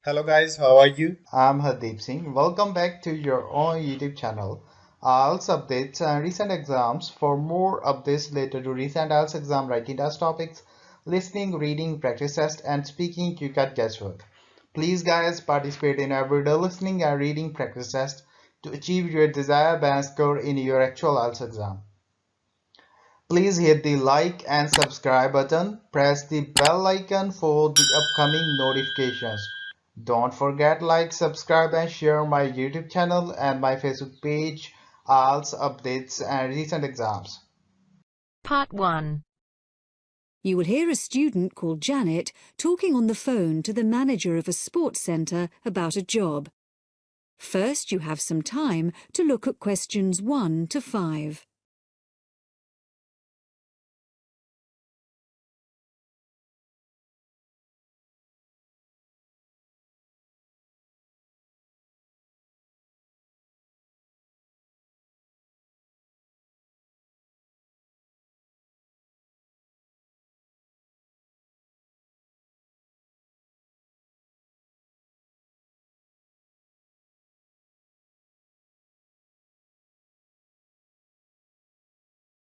Hello guys, how are you? I'm Hardeep Singh. Welcome back to your own YouTube channel. IELTS updates and recent exams. For more updates related to recent IELTS exam writing test topics, listening, reading, practice test, and speaking, you got guesswork. Please, guys, participate in everyday listening and reading practice test to achieve your desired band score in your actual IELTS exam. Please hit the like and subscribe button. Press the bell icon for the upcoming notifications. Don't forget like, subscribe and share my YouTube channel and my Facebook page, IELTS updates and recent exams. Part 1. You will hear a student called Janet talking on the phone to the manager of a sports centre about a job. First, you have some time to look at questions 1 to 5.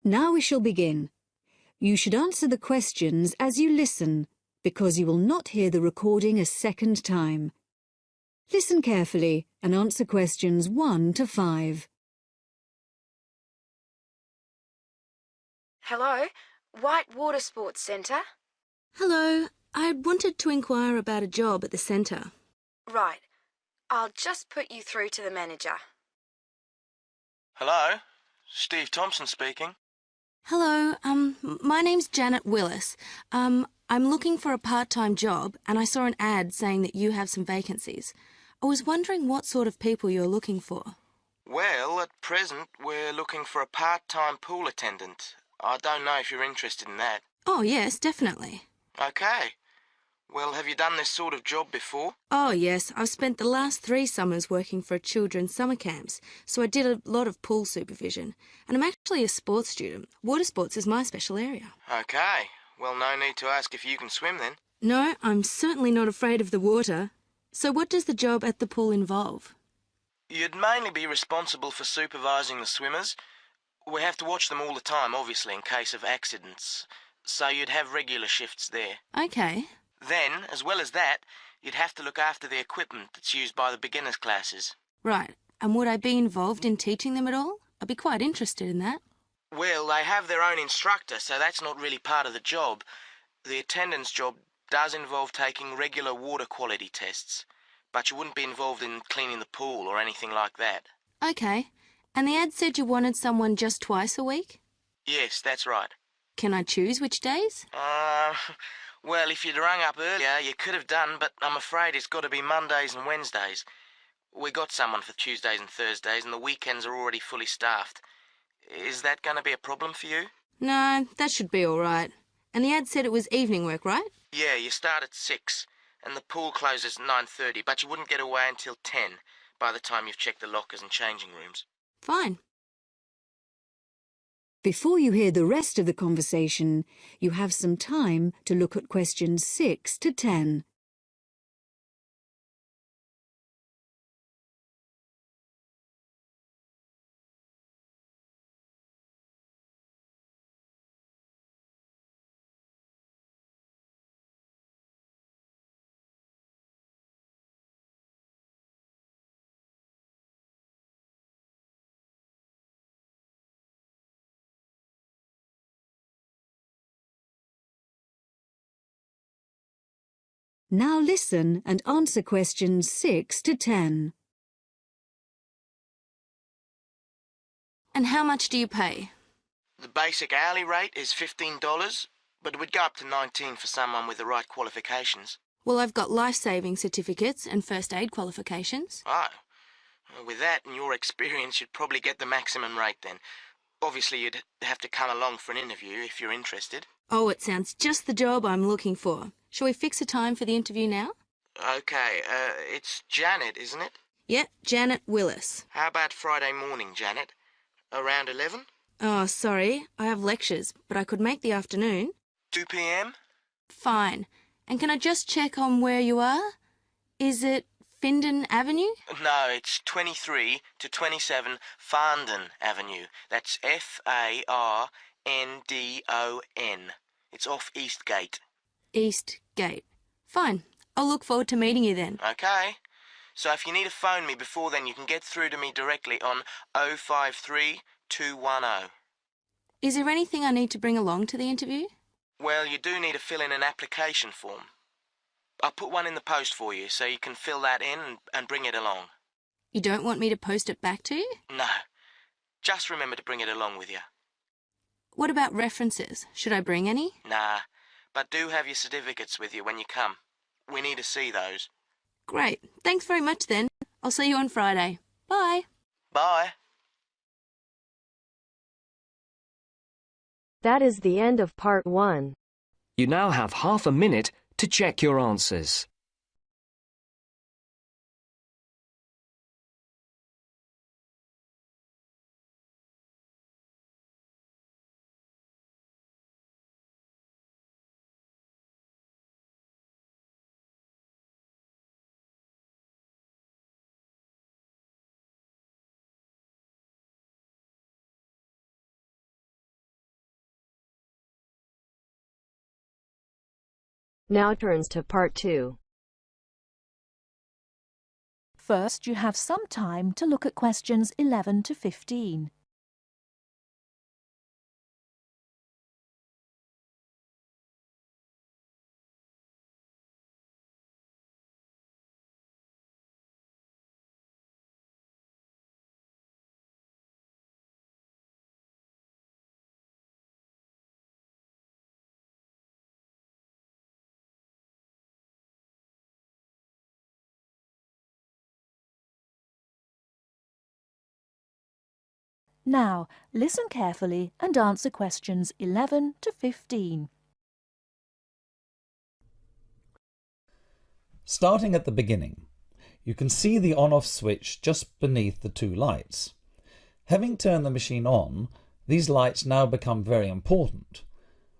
Now we shall begin. You should answer the questions as you listen, because you will not hear the recording a second time. Listen carefully and answer questions 1 to 5. Hello, Whitewater Sports Centre? Hello, I wanted to inquire about a job at the centre. Right, I'll just put you through to the manager. Hello, Steve Thompson speaking. Hello, my name's Janet Willis. I'm looking for a part-time job and I saw an ad saying that you have some vacancies. I was wondering what sort of people you're looking for. Well, at present, we're looking for a part-time pool attendant. I don't know if you're interested in that. Oh, yes, definitely. Okay. Well, have you done this sort of job before? Oh, yes, I've spent the last 3 summers working for children's summer camps, so I did a lot of pool supervision. And I'm actually a sports student. Water sports is my special area. Okay. Well, no need to ask if you can swim then. No, I'm certainly not afraid of the water. So what does the job at the pool involve? You'd mainly be responsible for supervising the swimmers. We have to watch them all the time, obviously, in case of accidents. So you'd have regular shifts there. Okay. Then, as well as that, you'd have to look after the equipment that's used by the beginners classes. Right. And would I be involved in teaching them at all? I'd be quite interested in that. Well, they have their own instructor, so that's not really part of the job. The attendance job does involve taking regular water quality tests, but you wouldn't be involved in cleaning the pool or anything like that. Okay. And the ad said you wanted someone just twice a week? Yes, that's right. Can I choose which days? Well, if you'd rung up earlier, you could have done, but I'm afraid it's got to be Mondays and Wednesdays. We got someone for Tuesdays and Thursdays, and the weekends are already fully staffed. Is that going to be a problem for you? No, that should be all right. And the ad said it was evening work, right? Yeah, you start at 6, and the pool closes at 9:30, but you wouldn't get away until 10 by the time you've checked the lockers and changing rooms. Fine. Before you hear the rest of the conversation, you have some time to look at questions 6 to 10. Now listen and answer questions 6 to 10. And how much do you pay? The basic hourly rate is $15, but it would go up to $19 for someone with the right qualifications. Well, I've got life-saving certificates and first aid qualifications. Oh, well, with that and your experience, you'd probably get the maximum rate then. Obviously, you'd have to come along for an interview if you're interested. Oh, it sounds just the job I'm looking for. Shall we fix a time for the interview now? Okay, it's Janet, isn't it? Yeah, Janet Willis. How about Friday morning, Janet? Around 11? Oh, sorry, I have lectures, but I could make the afternoon. 2 p.m? Fine. And can I just check on where you are? Is it Findon Avenue? No, it's 23 to 27 Farndon Avenue. That's F-A-R-N-D-O-N. It's off Eastgate. East Gate. Fine. I'll look forward to meeting you then. Okay. So if you need to phone me before then, you can get through to me directly on 053 210. Is there anything I need to bring along to the interview? Well, you do need to fill in an application form. I'll put one in the post for you, so you can fill that in and bring it along. You don't want me to post it back to you? No. Just remember to bring it along with you. What about references? Should I bring any? Nah, but do have your certificates with you when you come. We need to see those. Great. Thanks very much then. I'll see you on Friday. Bye. Bye. That is the end of part 1. You now have half a minute to check your answers. Now turns to part 2. First, you have some time to look at questions 11 to 15. Now, listen carefully and answer questions 11 to 15. Starting at the beginning, you can see the on-off switch just beneath the two lights. Having turned the machine on, these lights now become very important.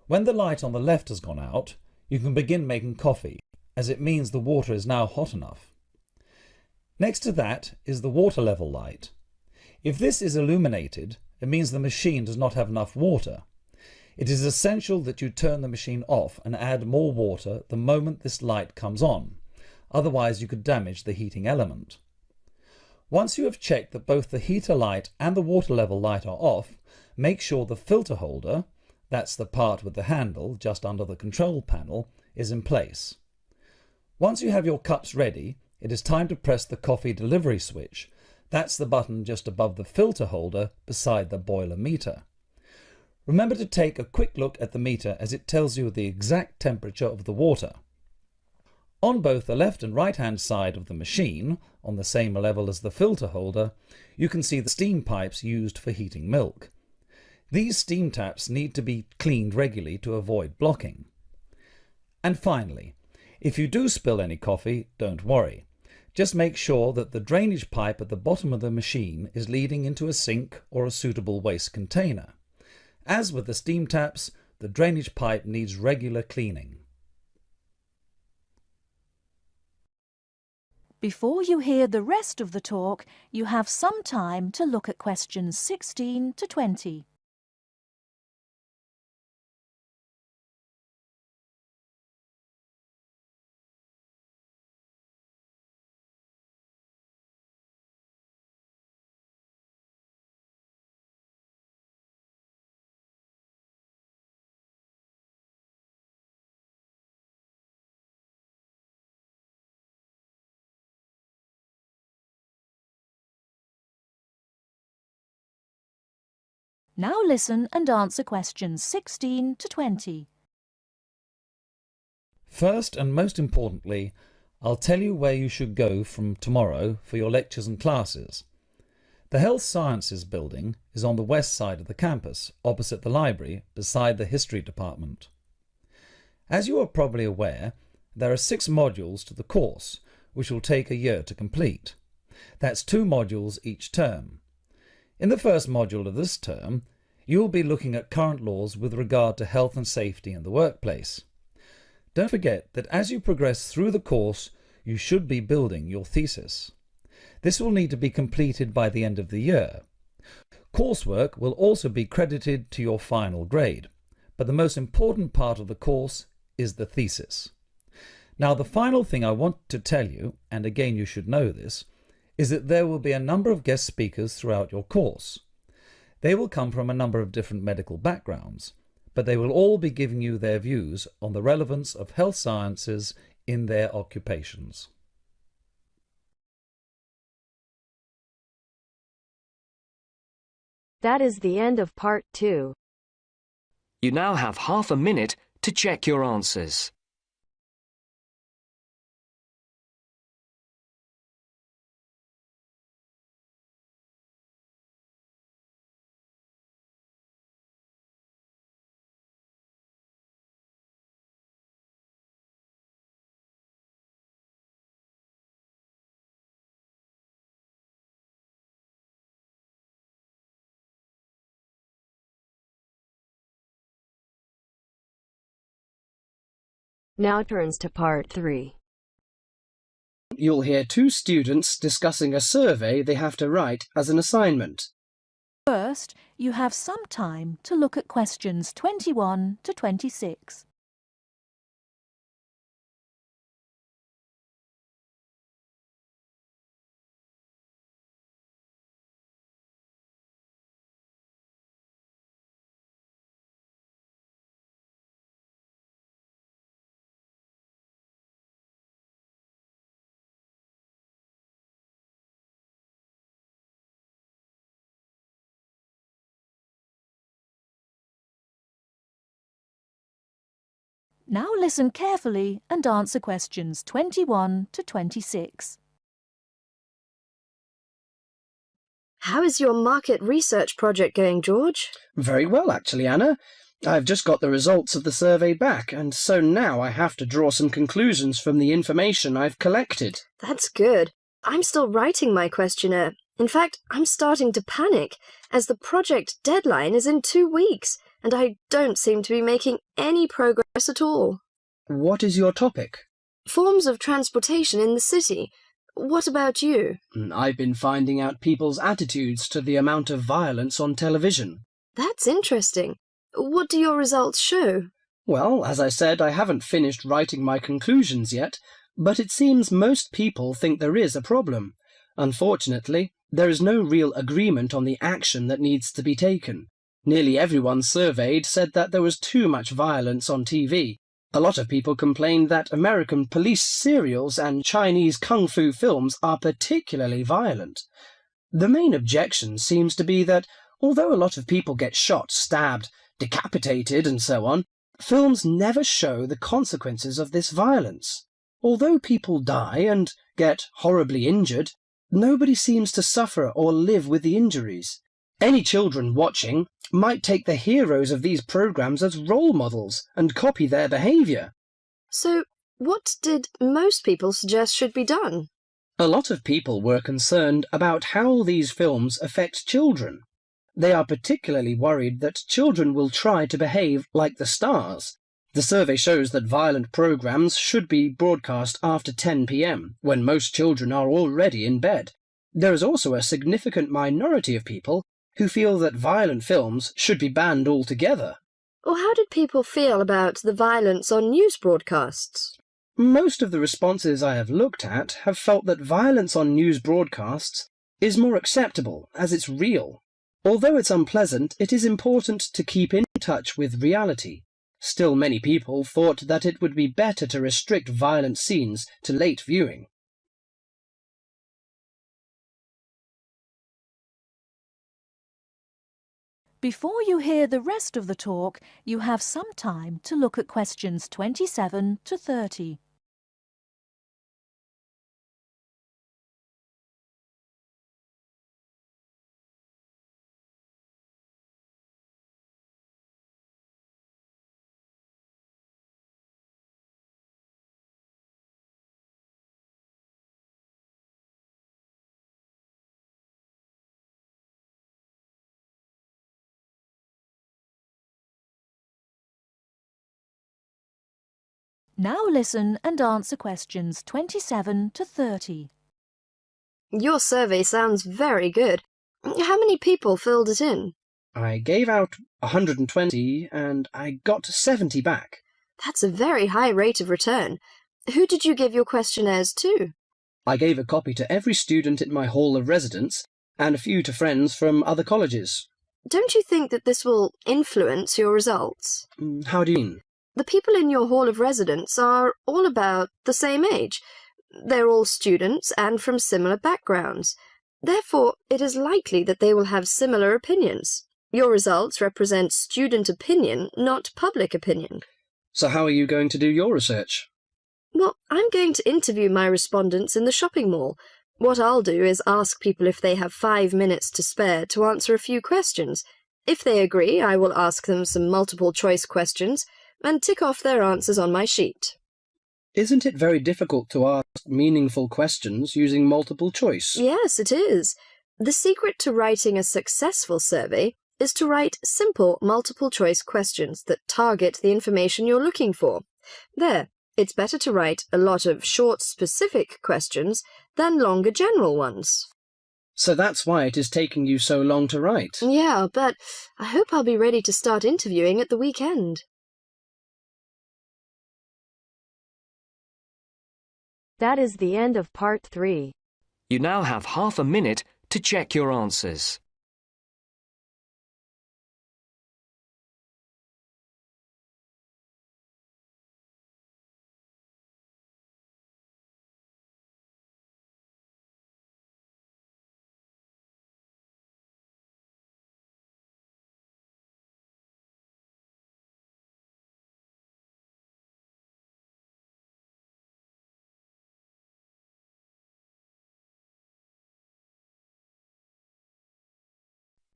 When the light on the left has gone out, you can begin making coffee, as it means the water is now hot enough. Next to that is the water level light. If this is illuminated, it means the machine does not have enough water. It is essential that you turn the machine off and add more water the moment this light comes on. Otherwise, you could damage the heating element. Once you have checked that both the heater light and the water level light are off, make sure the filter holder, that's the part with the handle just under the control panel, is in place. Once you have your cups ready, it is time to press the coffee delivery switch. That's the button just above the filter holder beside the boiler meter. Remember to take a quick look at the meter as it tells you the exact temperature of the water. On both the left and right hand side of the machine, on the same level as the filter holder, you can see the steam pipes used for heating milk. These steam taps need to be cleaned regularly to avoid blocking. And finally, if you do spill any coffee, don't worry. Just make sure that the drainage pipe at the bottom of the machine is leading into a sink or a suitable waste container. As with the steam taps, the drainage pipe needs regular cleaning. Before you hear the rest of the talk, you have some time to look at questions 16 to 20. Now listen and answer questions 16 to 20. First and most importantly, I'll tell you where you should go from tomorrow for your lectures and classes. The Health Sciences building is on the west side of the campus, opposite the library, beside the History department. As you are probably aware, there are 6 modules to the course, which will take a year to complete. That's 2 modules each term. In the first module of this term, you will be looking at current laws with regard to health and safety in the workplace. Don't forget that as you progress through the course, you should be building your thesis. This will need to be completed by the end of the year. Coursework will also be credited to your final grade, but the most important part of the course is the thesis. Now, the final thing I want to tell you, and again you should know this, is that there will be a number of guest speakers throughout your course. They will come from a number of different medical backgrounds, but they will all be giving you their views on the relevance of health sciences in their occupations. That is the end of part 2. You now have half a minute to check your answers. Now turns to part 3. You'll hear two students discussing a survey they have to write as an assignment. First, you have some time to look at questions 21 to 26. Now listen carefully and answer questions 21 to 26. How is your market research project going, George? Very well, actually, Anna. I've just got the results of the survey back, and so now I have to draw some conclusions from the information I've collected. That's good. I'm still writing my questionnaire. In fact, I'm starting to panic, as the project deadline is in 2 weeks, and I don't seem to be making any progress at all. What is your topic? Forms of transportation in the city. What about you? I've been finding out people's attitudes to the amount of violence on television. That's interesting. What do your results show? Well, as I said, I haven't finished writing my conclusions yet, but it seems most people think there is a problem. Unfortunately, there is no real agreement on the action that needs to be taken. Nearly everyone surveyed said that there was too much violence on TV. A lot of people complained that American police serials and Chinese kung fu films are particularly violent. The main objection seems to be that, although a lot of people get shot, stabbed, decapitated and so on, films never show the consequences of this violence. Although people die and get horribly injured, nobody seems to suffer or live with the injuries. Any children watching might take the heroes of these programs as role models and copy their behaviour. So, what did most people suggest should be done? A lot of people were concerned about how these films affect children. They are particularly worried that children will try to behave like the stars. The survey shows that violent programs should be broadcast after 10 p.m, when most children are already in bed. There is also a significant minority of people who feel that violent films should be banned altogether. Or how did people feel about the violence on news broadcasts? Most of the responses I have looked at have felt that violence on news broadcasts is more acceptable, as it's real. Although it's unpleasant, it is important to keep in touch with reality. Still, many people thought that it would be better to restrict violent scenes to late viewing. Before you hear the rest of the talk, you have some time to look at questions 27 to 30. Now listen and answer questions 27 to 30. Your survey sounds very good. How many people filled it in? I gave out 120 and I got 70 back. That's a very high rate of return. Who did you give your questionnaires to? I gave a copy to every student in my hall of residence and a few to friends from other colleges. Don't you think that this will influence your results? How do you mean? The people in your hall of residence are all about the same age. They're all students and from similar backgrounds. Therefore, it is likely that they will have similar opinions. Your results represent student opinion, not public opinion. So how are you going to do your research? Well, I'm going to interview my respondents in the shopping mall. What I'll do is ask people if they have 5 minutes to spare to answer a few questions. If they agree, I will ask them some multiple-choice questions and tick off their answers on my sheet. Isn't it very difficult to ask meaningful questions using multiple choice? Yes, it is. The secret to writing a successful survey is to write simple multiple-choice questions that target the information you're looking for. There. It's better to write a lot of short, specific questions than longer general ones. So that's why it is taking you so long to write? Yeah, but I hope I'll be ready to start interviewing at the weekend. That is the end of part 3. You now have half a minute to check your answers.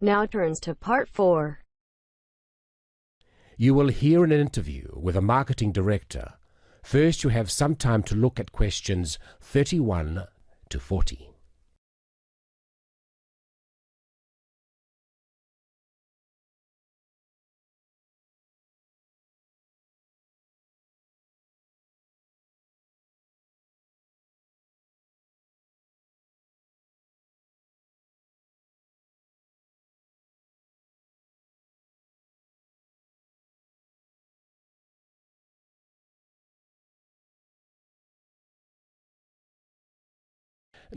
Now turns to part 4. You will hear an interview with a marketing director. First, you have some time to look at questions 31 to 40.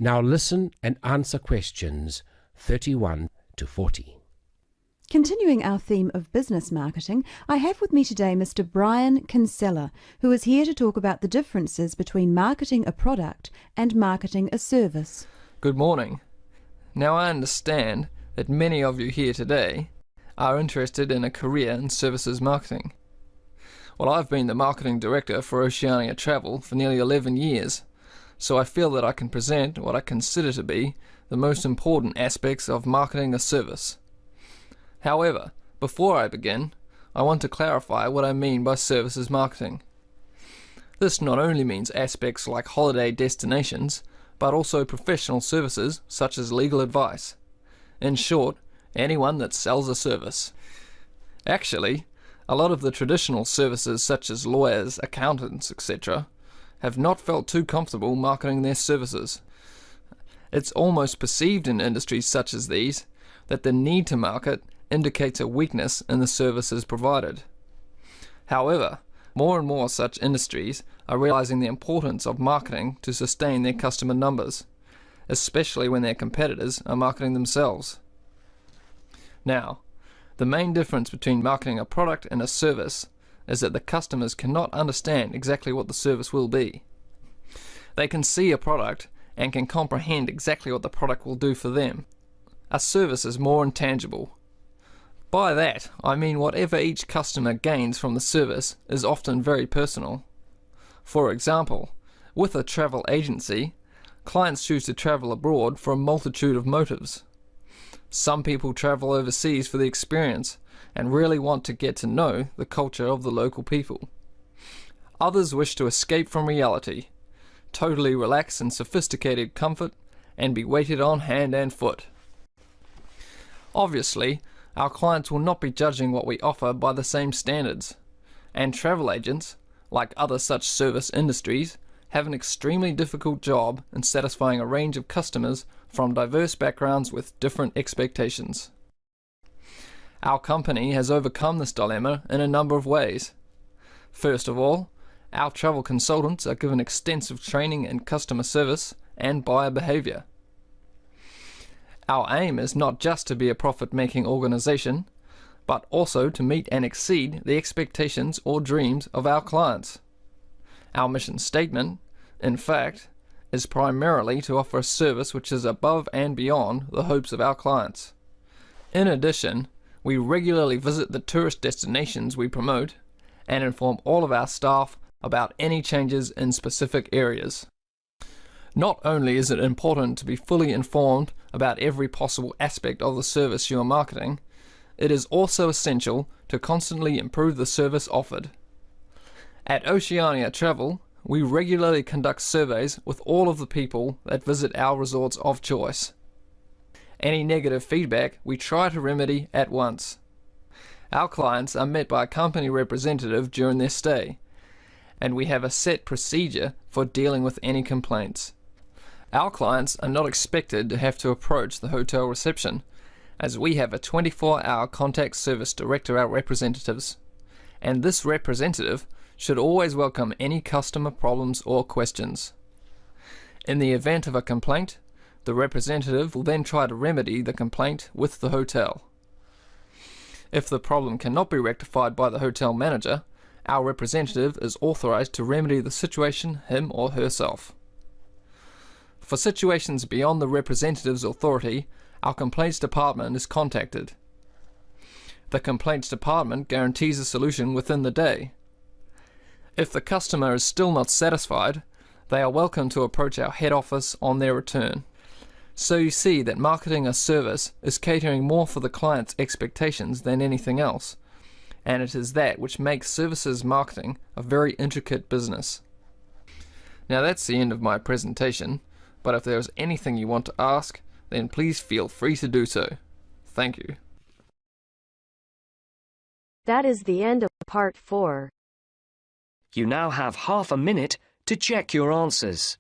Now listen and answer questions 31 to 40. Continuing our theme of business marketing, I have with me today Mr. Brian Kinsella, who is here to talk about the differences between marketing a product and marketing a service. Good morning. Now I understand that many of you here today are interested in a career in services marketing. Well, I've been the marketing director for Oceania Travel for nearly 11 years. So I feel that I can present what I consider to be the most important aspects of marketing a service. However, before I begin, I want to clarify what I mean by services marketing. This not only means aspects like holiday destinations, but also professional services such as legal advice. In short, anyone that sells a service. Actually, a lot of the traditional services such as lawyers, accountants, etc., have not felt too comfortable marketing their services. It's almost perceived in industries such as these that the need to market indicates a weakness in the services provided. However, more and more such industries are realizing the importance of marketing to sustain their customer numbers, especially when their competitors are marketing themselves. Now, the main difference between marketing a product and a service is that the customers cannot understand exactly what the service will be. They can see a product and can comprehend exactly what the product will do for them. A service is more intangible. By that, I mean whatever each customer gains from the service is often very personal. For example, with a travel agency, clients choose to travel abroad for a multitude of motives. Some people travel overseas for the experience and really want to get to know the culture of the local people. Others wish to escape from reality, totally relax in sophisticated comfort, and be waited on hand and foot. Obviously, our clients will not be judging what we offer by the same standards, and travel agents like other such service industries, have an extremely difficult job in satisfying a range of customers from diverse backgrounds with different expectations. Our company has overcome this dilemma in a number of ways. First of all, our travel consultants are given extensive training in customer service and buyer behavior. Our aim is not just to be a profit-making organization, but also to meet and exceed the expectations or dreams of our clients. Our mission statement, in fact, is primarily to offer a service which is above and beyond the hopes of our clients. In addition, we regularly visit the tourist destinations we promote and inform all of our staff about any changes in specific areas. Not only is it important to be fully informed about every possible aspect of the service you are marketing, it is also essential to constantly improve the service offered. At Oceania Travel, we regularly conduct surveys with all of the people that visit our resorts of choice. Any negative feedback we try to remedy at once. Our clients are met by a company representative during their stay, and we have a set procedure for dealing with any complaints. Our clients are not expected to have to approach the hotel reception, as we have a 24-hour contact service direct to our representatives, and this representative should always welcome any customer problems or questions. In the event of a complaint, the representative will then try to remedy the complaint with the hotel. If the problem cannot be rectified by the hotel manager, our representative is authorized to remedy the situation him or herself. For situations beyond the representative's authority, our complaints department is contacted. The complaints department guarantees a solution within the day. If the customer is still not satisfied, they are welcome to approach our head office on their return. So you see that marketing a service is catering more for the client's expectations than anything else, and it is that which makes services marketing a very intricate business. Now that's the end of my presentation, but if there is anything you want to ask, then please feel free to do so. Thank you. That is the end of part 4. You now have half a minute to check your answers.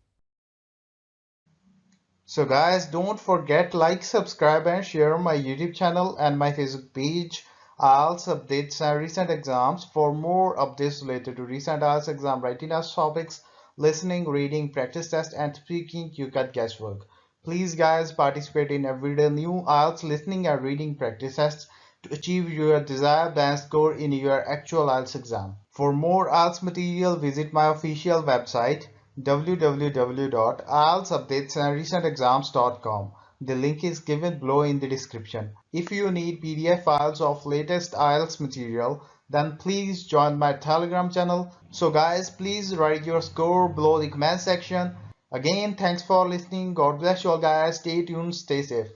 So guys, don't forget like, subscribe and share my YouTube channel and my Facebook page. IELTS updates and recent exams. For more updates related to recent IELTS exam writing test topics, listening, reading, practice test and speaking, you got guesswork. Please guys, participate in everyday new IELTS listening and reading practice tests to achieve your desired band score in your actual IELTS exam. For more IELTS material, visit my official website www.ieltsupdatesandrecentexams.com. The link is given below in the description. If you need PDF files of latest IELTS material, then please join my Telegram channel. So guys, please write your score below the comment section. Again, thanks for listening. God bless you all guys. Stay tuned, stay safe.